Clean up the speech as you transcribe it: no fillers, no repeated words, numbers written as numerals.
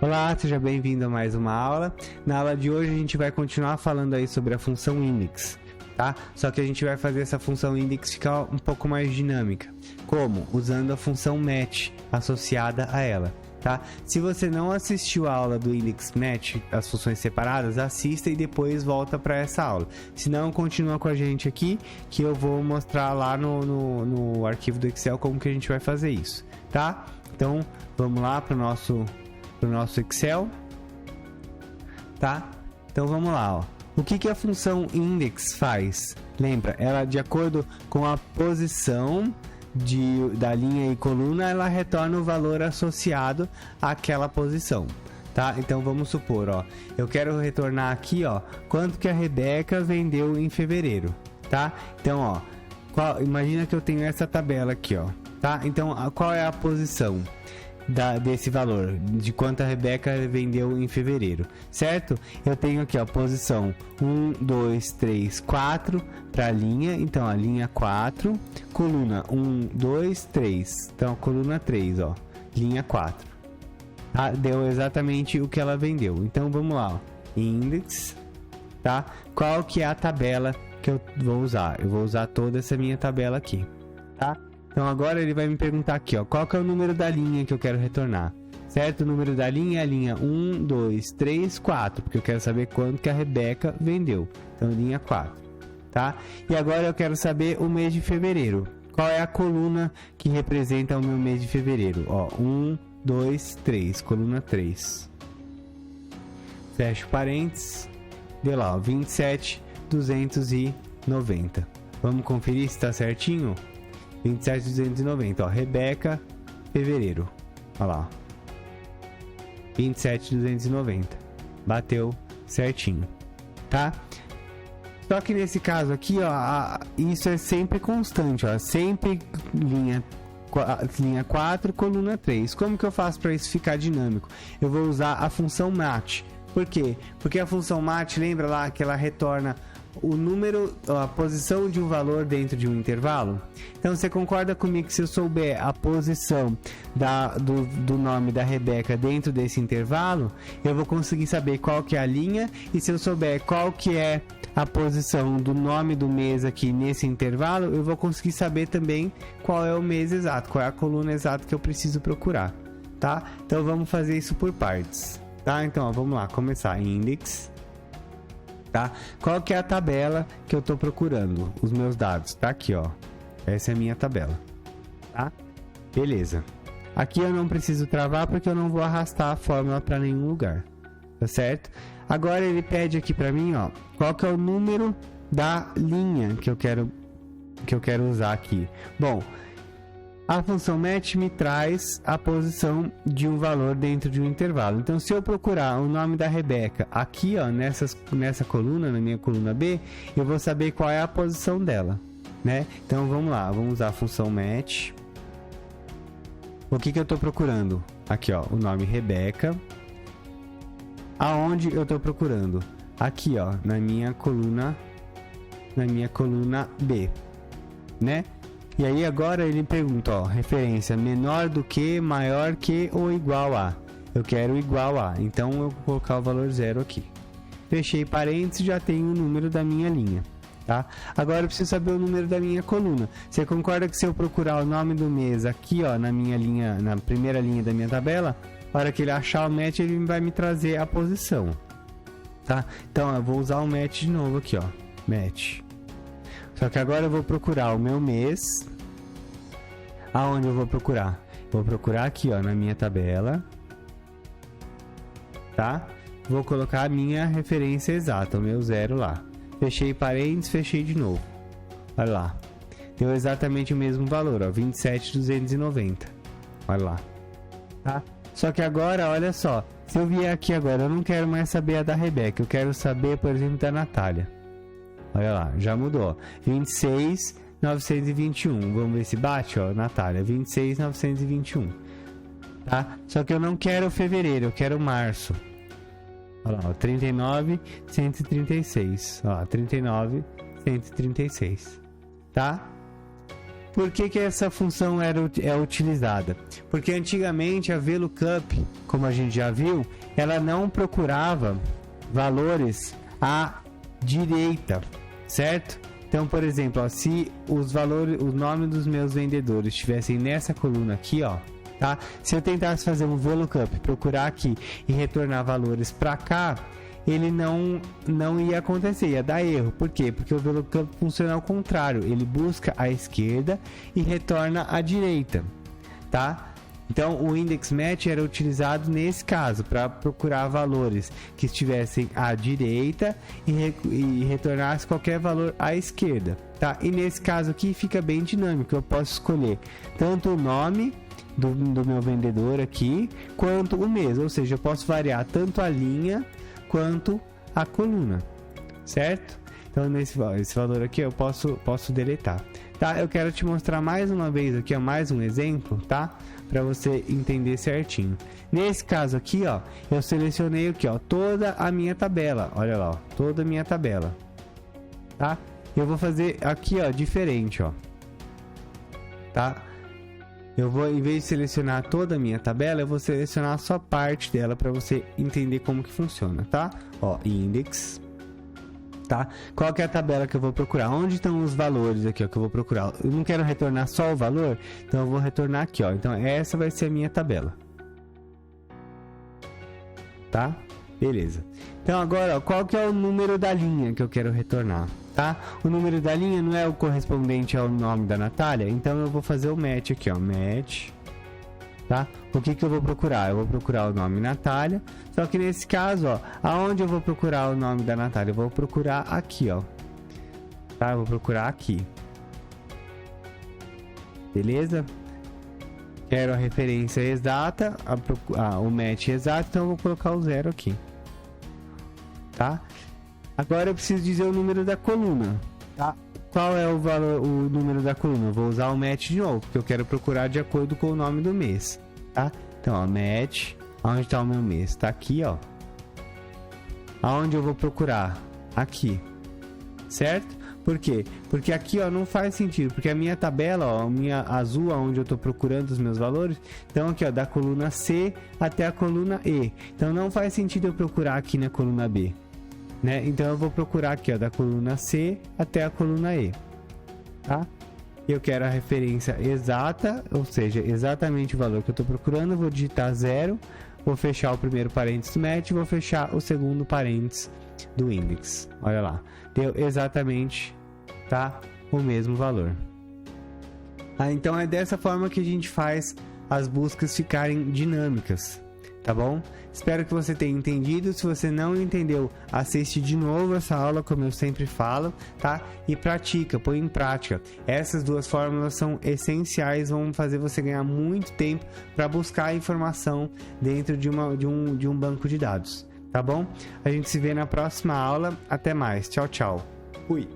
Olá, seja bem-vindo a mais uma aula. Na aula de hoje a gente vai continuar falando aí sobre a função index, tá? Só que a gente vai fazer essa função index ficar um pouco mais dinâmica. Como? Usando a função match associada a ela, tá? Se você não assistiu a aula do index match, as funções separadas, assista e depois volta para essa aula. Se não, continua com a gente aqui, que eu vou mostrar lá no arquivo do Excel como que a gente vai fazer isso, tá? Então, vamos lá para o nosso Excel, tá? Então vamos lá, ó. O que a função index faz? Lembra, ela de acordo com a posição da linha e coluna, ela retorna o valor associado àquela posição, tá? Então vamos supor, ó, eu quero retornar aqui, ó, quanto que a Rebeca vendeu em fevereiro, tá? Então, ó, imagina que eu tenho essa tabela aqui, ó, tá? Então, qual é a posição desse valor, de quanto a Rebeca vendeu em fevereiro, certo? Eu tenho aqui, ó, posição 1, 2, 3, 4 para a linha, então a linha 4, coluna 1, 2, 3, então coluna 3, ó, linha 4, tá? Deu exatamente o que ela vendeu. Então vamos lá, ó, index, tá? Qual que é a tabela que eu vou usar? Eu vou usar toda essa minha tabela aqui, tá? Então agora ele vai me perguntar aqui, ó, qual que é o número da linha que eu quero retornar, certo? O número da linha é a linha 1, 2, 3, 4, porque eu quero saber quanto que a Rebeca vendeu. Então linha 4, tá? E agora eu quero saber o mês de fevereiro. Qual é a coluna que representa o meu mês de fevereiro? Ó, 1, 2, 3, coluna 3. Fecho parênteses. Deu lá, ó, 27.290. Vamos conferir se está certinho? 27.290, ó, Rebeca, fevereiro, ó lá, 27.290, bateu certinho, tá? Só que nesse caso aqui, ó, isso é sempre constante, ó, sempre linha 4, coluna 3. Como que eu faço para isso ficar dinâmico? Eu vou usar a função match. Por quê? Porque a função match, lembra lá que ela retorna o número, a posição de um valor dentro de um intervalo? Então você concorda comigo que se eu souber a posição do nome da Rebeca dentro desse intervalo, eu vou conseguir saber qual que é a linha, e se eu souber qual que é a posição do nome do mês aqui nesse intervalo, eu vou conseguir saber também qual é o mês exato, qual é a coluna exata que eu preciso procurar, tá? Então vamos fazer isso por partes, tá? Então ó, vamos lá, começar index, tá? Qual que é a tabela que eu tô procurando? Os meus dados, tá aqui, ó. Essa é a minha tabela, tá? Beleza. Aqui eu não preciso travar porque eu não vou arrastar a fórmula para nenhum lugar, tá certo? Agora ele pede aqui para mim, ó, qual que é o número da linha que eu quero usar aqui. Bom, a função match me traz a posição de um valor dentro de um intervalo. Então, se eu procurar o nome da Rebeca aqui, ó, nessa coluna, na minha coluna B, eu vou saber qual é a posição dela, né? Então, vamos lá, vamos usar a função match. O que eu estou procurando? Aqui, ó, o nome Rebeca. Aonde eu estou procurando? Aqui, ó, na minha coluna B, né? E aí agora ele pergunta, ó, referência menor do que, maior que ou igual a. Eu quero igual a, então eu vou colocar o valor 0 aqui. Fechei parênteses, já tenho o número da minha linha, tá? Agora eu preciso saber o número da minha coluna. Você concorda que se eu procurar o nome do mês aqui, ó, na minha linha, na primeira linha da minha tabela, na hora que ele achar o match, ele vai me trazer a posição, tá? Então eu vou usar o match de novo aqui, ó, match. Só que agora eu vou procurar o meu mês. Aonde eu vou procurar? Vou procurar aqui, ó, na minha tabela, tá? Vou colocar a minha referência exata, o meu 0 lá. Fechei parênteses, fechei de novo. Olha lá. Deu exatamente o mesmo valor, ó, 27.290. Olha lá. Tá? Só que agora, olha só. Se eu vier aqui agora, eu não quero mais saber a da Rebeca. Eu quero saber, por exemplo, da Natália. Olha lá, já mudou. 26.921. Vamos ver se bate, ó, Natália. 26.921. Tá? Só que eu não quero fevereiro, eu quero março. Olha lá, 39.136. Ó, 39.136. Tá? por que essa função é utilizada? Porque antigamente a VLOOKUP, como a gente já viu, ela não procurava valores à direita, certo? Então, por exemplo, ó, se os nomes dos meus vendedores estivessem nessa coluna aqui, ó, tá? Se eu tentasse fazer um VLOOKUP, procurar aqui e retornar valores para cá, ele não ia acontecer, ia dar erro. Por quê? Porque o VLOOKUP funciona ao contrário, ele busca a esquerda e retorna à direita, tá? Então, o index match era utilizado nesse caso para procurar valores que estivessem à direita e retornasse qualquer valor à esquerda, tá? E nesse caso aqui fica bem dinâmico, eu posso escolher tanto o nome do meu vendedor aqui, quanto o mês, ou seja, eu posso variar tanto a linha quanto a coluna, certo? Então, esse valor aqui eu posso deletar, tá? Eu quero te mostrar mais uma vez aqui, ó, mais um exemplo, tá? Para você entender certinho. Nesse caso aqui, ó, eu selecionei aqui, ó, toda a minha tabela. Olha lá, ó, toda a minha tabela, tá? Eu vou fazer aqui, ó, diferente, ó, tá? Eu vou, em vez de selecionar toda a minha tabela, eu vou selecionar só parte dela para você entender como que funciona, tá? Ó, index, tá? Qual que é a tabela que eu vou procurar? Onde estão os valores aqui, ó, que eu vou procurar? Eu não quero retornar só o valor, então eu vou retornar aqui, ó. Então essa vai ser a minha tabela, tá? Beleza. Então agora, ó, qual que é o número da linha que eu quero retornar, tá? O número da linha não é o correspondente ao nome da Natália, então eu vou fazer o match aqui, ó, match, tá? O que eu vou procurar? Eu vou procurar o nome Natália, só que nesse caso, ó, aonde eu vou procurar o nome da Natália? Eu vou procurar aqui, ó, tá? Eu vou procurar aqui, beleza? Quero a referência exata, o match exato, então eu vou colocar o 0 aqui, tá? Agora eu preciso dizer o número da coluna, tá? Qual é o valor, o número da coluna? Eu vou usar o match de novo, porque eu quero procurar de acordo com o nome do mês, tá? Então, ó, match, onde está o meu mês? Tá aqui, ó. Aonde eu vou procurar? Aqui, certo? Por quê? Porque aqui, ó, não faz sentido, porque a minha tabela, ó, a minha azul, onde eu estou procurando os meus valores, então aqui, ó, da coluna C até a coluna E. Então não faz sentido eu procurar aqui na coluna B, né? Então eu vou procurar aqui, ó, da coluna C até a coluna E, tá? Eu quero a referência exata, ou seja, exatamente o valor que eu estou procurando. Eu vou digitar 0, vou fechar o primeiro parênteses do match, vou fechar o segundo parênteses do index. Olha lá, deu exatamente, tá, o mesmo valor. Então é dessa forma que a gente faz as buscas ficarem dinâmicas, tá bom? Espero que você tenha entendido. Se você não entendeu, assiste de novo essa aula, como eu sempre falo, tá? E pratica, põe em prática. Essas duas fórmulas são essenciais, vão fazer você ganhar muito tempo para buscar informação dentro de um banco de dados, tá bom? A gente se vê na próxima aula. Até mais. Tchau, tchau. Fui.